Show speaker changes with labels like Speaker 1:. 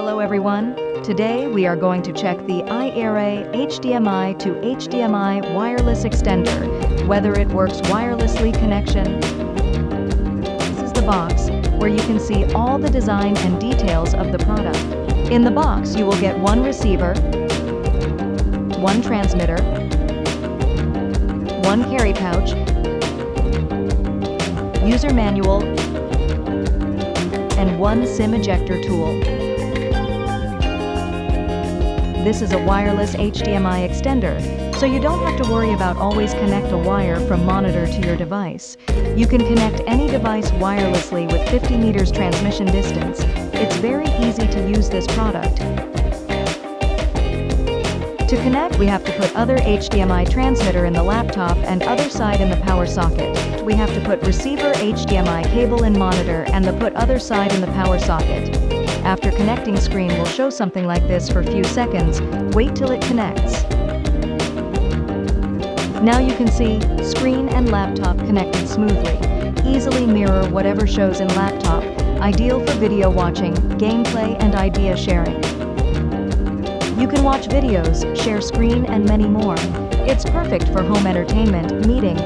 Speaker 1: Hello everyone. Today we are going to check the EiRA HDMI to HDMI wireless extender, whether it works wirelessly connection. This is the box where you can see all the design and details of the product. In the box you will get one receiver, one transmitter, one carry pouch, user manual, and one SIM ejector tool. This is a wireless HDMI extender, so you don't have to worry about always connect a wire from monitor to your device. You can connect any device wirelessly with 50 meters transmission distance. It's very easy to use this product. To connect, we have to put other HDMI transmitter in the laptop and other side in the power socket. We have to put receiver HDMI cable in monitor and the put other side in the power socket. After connecting, screen will show something like this for a few seconds. Wait till it connects. Now you can see screen and laptop connected smoothly. Easily mirror whatever shows in laptop. Ideal for video watching, gameplay and idea sharing. You can watch videos, share screen and many more. It's perfect for home entertainment, meeting,